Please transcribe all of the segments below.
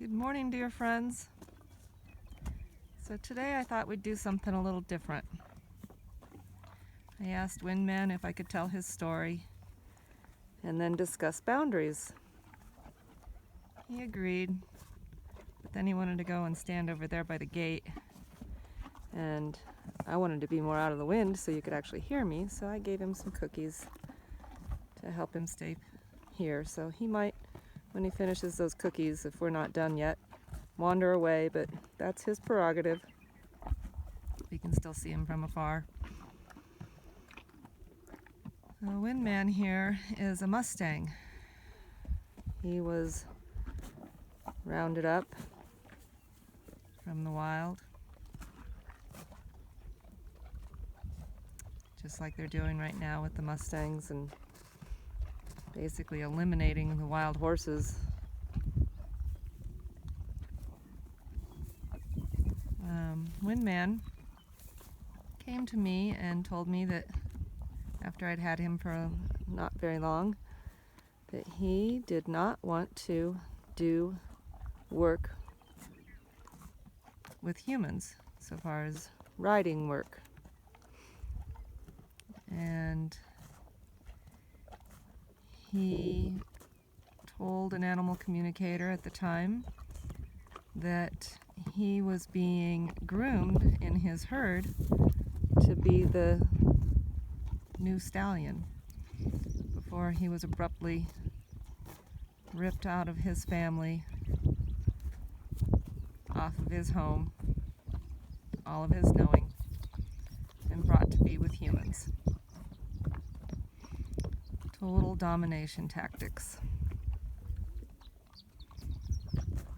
Good morning, dear friends. So today I thought we'd do something a little different. I asked Windman if I could tell his story and then discuss boundaries. He agreed, but then he wanted to go and stand over there by the gate, and I wanted to be more out of the wind so you could actually hear me, so I gave him some cookies to help him stay here. So he might, when he finishes those cookies, if we're not done yet, wander away, but that's his prerogative. We can still see him from afar. The Windman here is a Mustang. He was rounded up from the wild, just like they're doing right now with the Mustangs, and basically eliminating the wild horses. Windman came to me and told me that after I'd had him for not very long, that he did not want to do work with humans so far as riding work. And he told an animal communicator at the time that he was being groomed in his herd to be the new stallion before he was abruptly ripped out of his family, off of his home, all of his knowing, and brought to be with humans. Total domination tactics.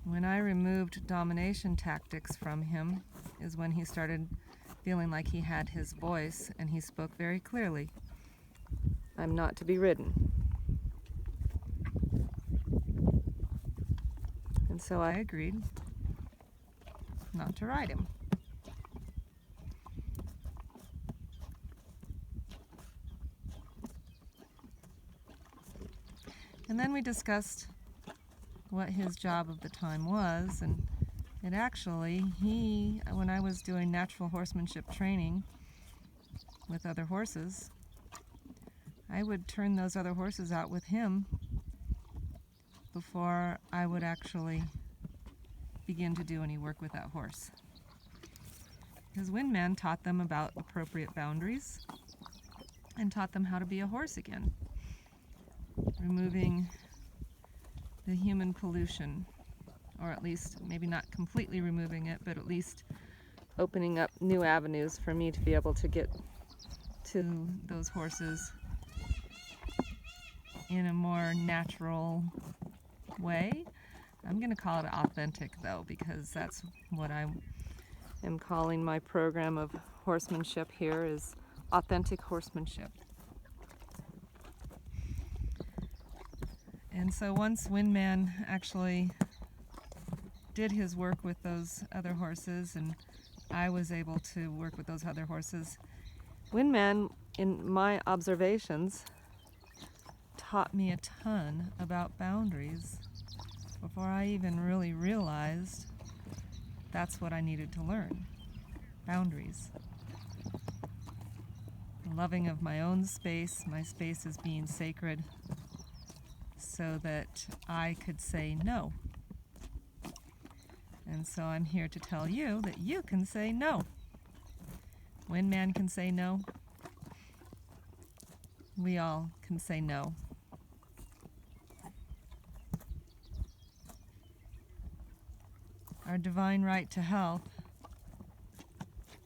When I removed domination tactics from him is when he started feeling like he had his voice, and he spoke very clearly. I'm not to be ridden. And so I agreed not to ride him. And then we discussed what his job of the time was, and it actually, when I was doing natural horsemanship training with other horses, I would turn those other horses out with him before I would actually begin to do any work with that horse. Because Windman taught them about appropriate boundaries and taught them how to be a horse again, removing the human pollution, or at least maybe not completely removing it, but at least opening up new avenues for me to be able to get to those horses in a more natural way. I'm going to call it authentic, though, because that's what I am calling my program of horsemanship here, is authentic horsemanship. And so once Windman actually did his work with those other horses, and I was able to work with those other horses, Windman, in my observations, taught me a ton about boundaries before I even really realized that's what I needed to learn. Boundaries. The loving of my own space, my space as being sacred, so that I could say no. And so I'm here to tell you that you can say no. Windman can say no. We all can say no. Our divine right to health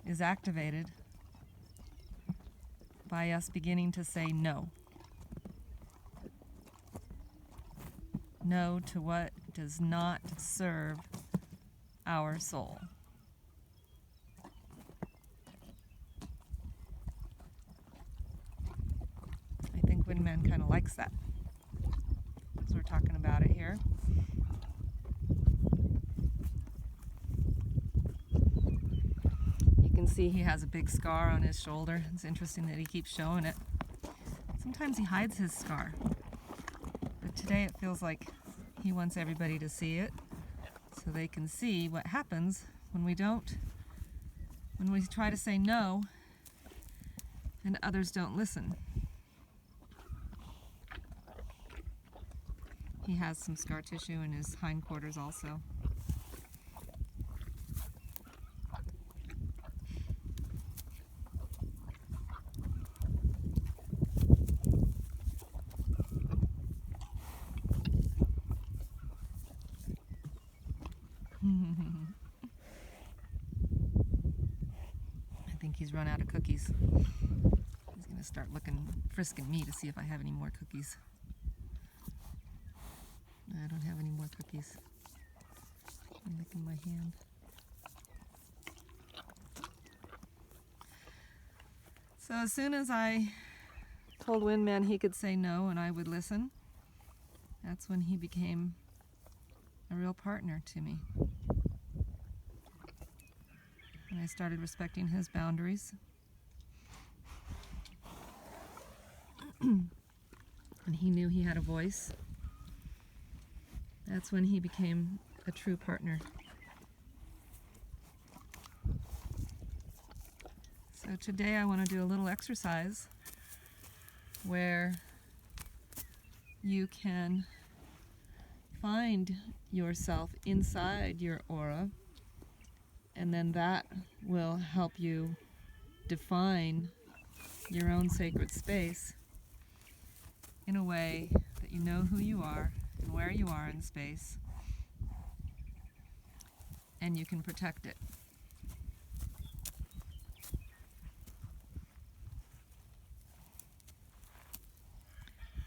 is activated by us beginning to say no. No to what does not serve our soul. I think Windman kind of likes that, because we're talking about it here. You can see he has a big scar on his shoulder. It's interesting that he keeps showing it. Sometimes he hides his scar, but today it feels like he wants everybody to see it. so they can see what happens when we try to say no and others don't listen. He has some scar tissue in his hindquarters also. I think he's run out of cookies. He's going to start frisking me to see if I have any more cookies. I don't have any more cookies. I'm licking my hand. So as soon as I told Windman he could say no and I would listen, that's when he became a real partner to me. And I started respecting his boundaries. And he knew he had a voice. That's when he became a true partner. So today I want to do a little exercise where you can find yourself inside your aura, and then that will help you define your own sacred space in a way that you know who you are and where you are in space, and you can protect it.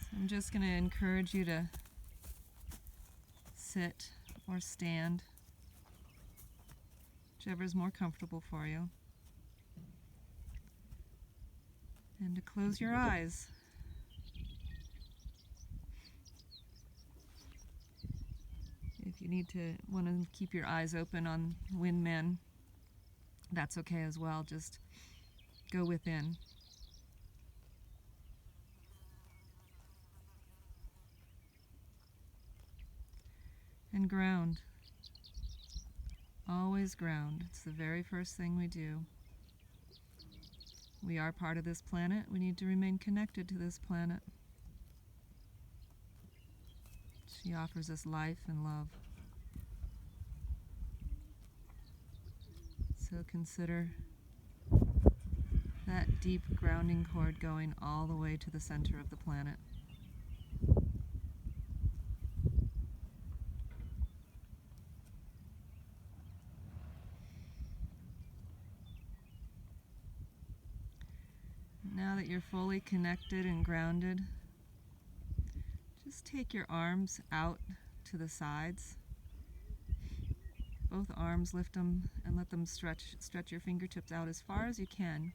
So I'm just going to encourage you to sit or stand, whichever is more comfortable for you, and to close your eyes. If you want to keep your eyes open on Windman, that's okay as well. Just go within. And ground. Always ground. It's the very first thing we do. We are part of this planet. We need to remain connected to this planet. She offers us life and love. So consider that deep grounding cord going all the way to the center of the planet. Now that you're fully connected and grounded, just take your arms out to the sides. Both arms, lift them and let them stretch your fingertips out as far as you can.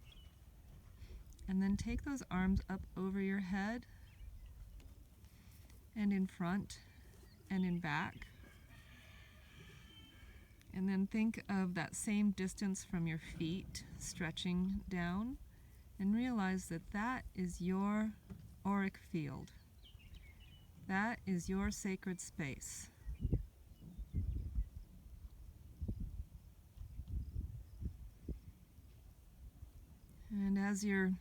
And then take those arms up over your head and in front and in back. And then think of that same distance from your feet stretching down, and realize that that is your auric field. That is your sacred space. And as you're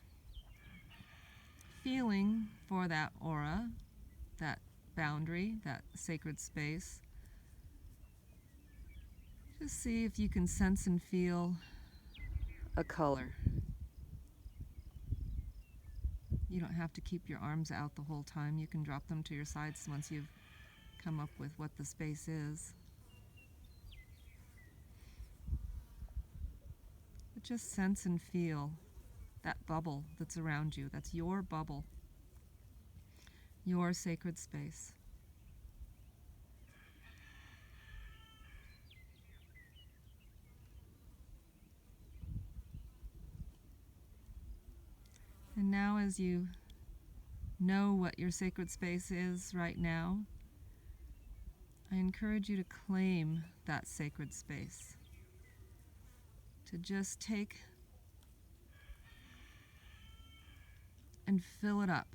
feeling for that aura, that boundary, that sacred space, just see if you can sense and feel a color. You don't have to keep your arms out the whole time. You can drop them to your sides once you've come up with what the space is. But just sense and feel that bubble that's around you. That's your bubble, your sacred space. And now, as you know what your sacred space is right now, I encourage you to claim that sacred space. To just take and fill it up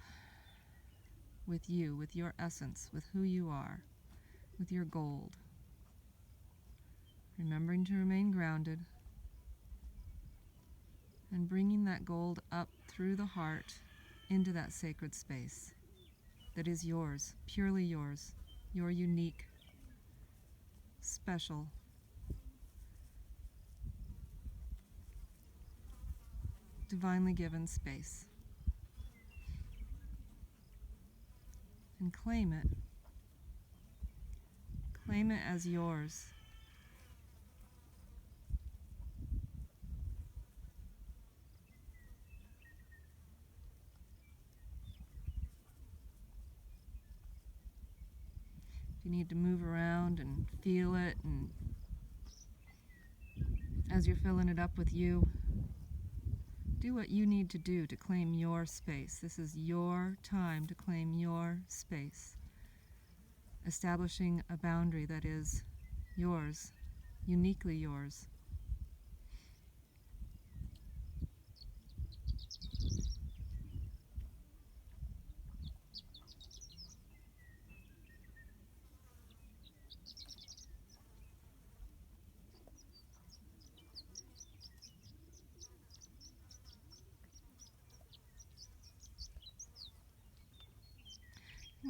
with you, with your essence, with who you are, with your gold. remembering to remain grounded, and bringing that gold up through the heart into that sacred space that is yours, purely yours, your unique, special, divinely given space. And claim it. Claim it as yours. If you need to move around and feel it, and as you're filling it up with you, do what you need to do to claim your space. This is your time to claim your space. Establishing a boundary that is yours, uniquely yours.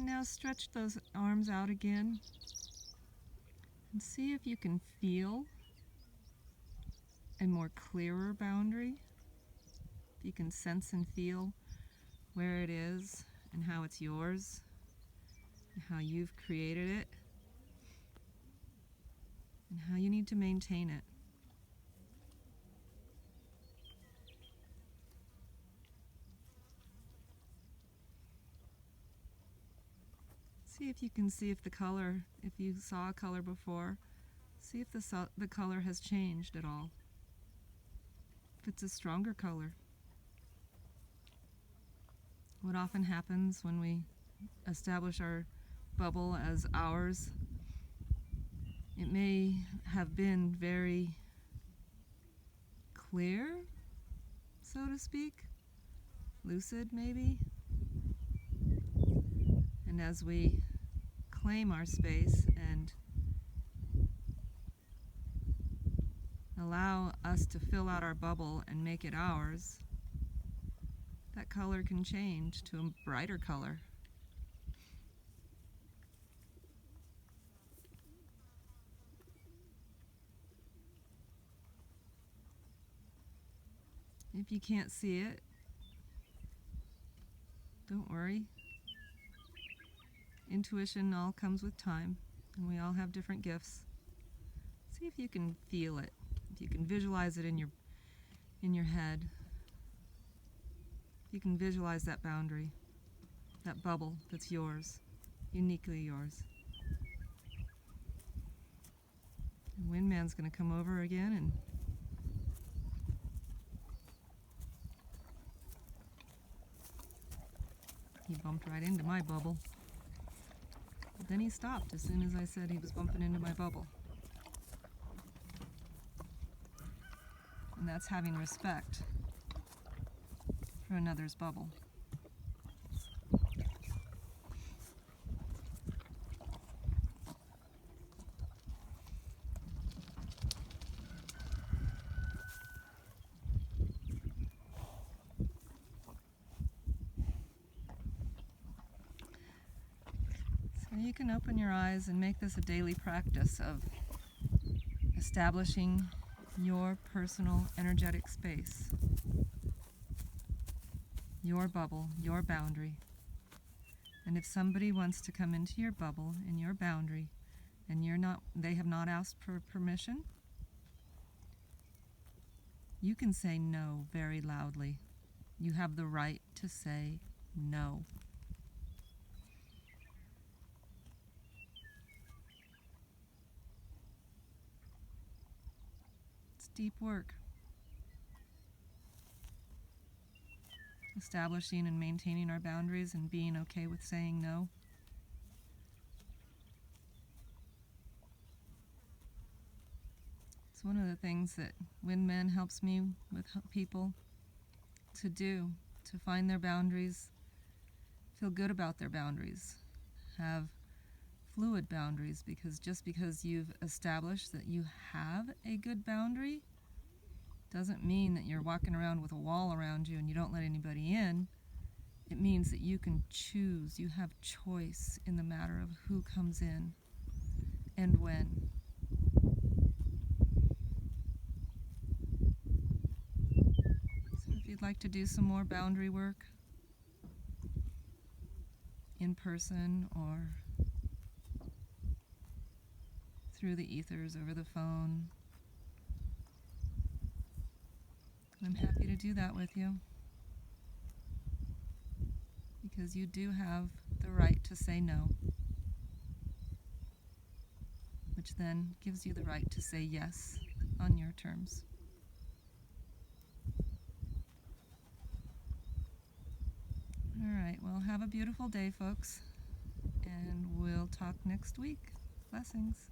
Now stretch those arms out again and see if you can feel a more clearer boundary. If you can sense and feel where it is and how it's yours and how you've created it and how you need to maintain it. See if you can see if the color, if you saw a color before, see if the color has changed at all. If it's a stronger color. What often happens when we establish our bubble as ours, it may have been very clear, so to speak, lucid maybe. And as we claim our space and allow us to fill out our bubble and make it ours, that color can change to a brighter color. If you can't see it, don't worry. Intuition all comes with time, and we all have different gifts. See if you can feel it, if you can visualize it in your head. If you can visualize that boundary, that bubble that's yours, uniquely yours. And Windman's going to come over again and he bumped right into my bubble. But then he stopped as soon as I said he was bumping into my bubble. And that's having respect for another's bubble. So you can open your eyes and make this a daily practice of establishing your personal energetic space, your bubble, your boundary. And if somebody wants to come into your bubble and your boundary and they have not asked for permission, you can say no very loudly. You have the right to say no. It's deep work. Establishing and maintaining our boundaries and being okay with saying no. It's one of the things that Windman helps me with people to do, to find their boundaries, feel good about their boundaries, have fluid boundaries, because just because you've established that you have a good boundary doesn't mean that you're walking around with a wall around you and you don't let anybody in. It means that you can choose. You have choice in the matter of who comes in and when. So if you'd like to do some more boundary work in person or through the ethers over the phone, I'm happy to do that with you, because you do have the right to say no, which then gives you the right to say yes on your terms. All right, well, have a beautiful day, folks, and we'll talk next week. Blessings.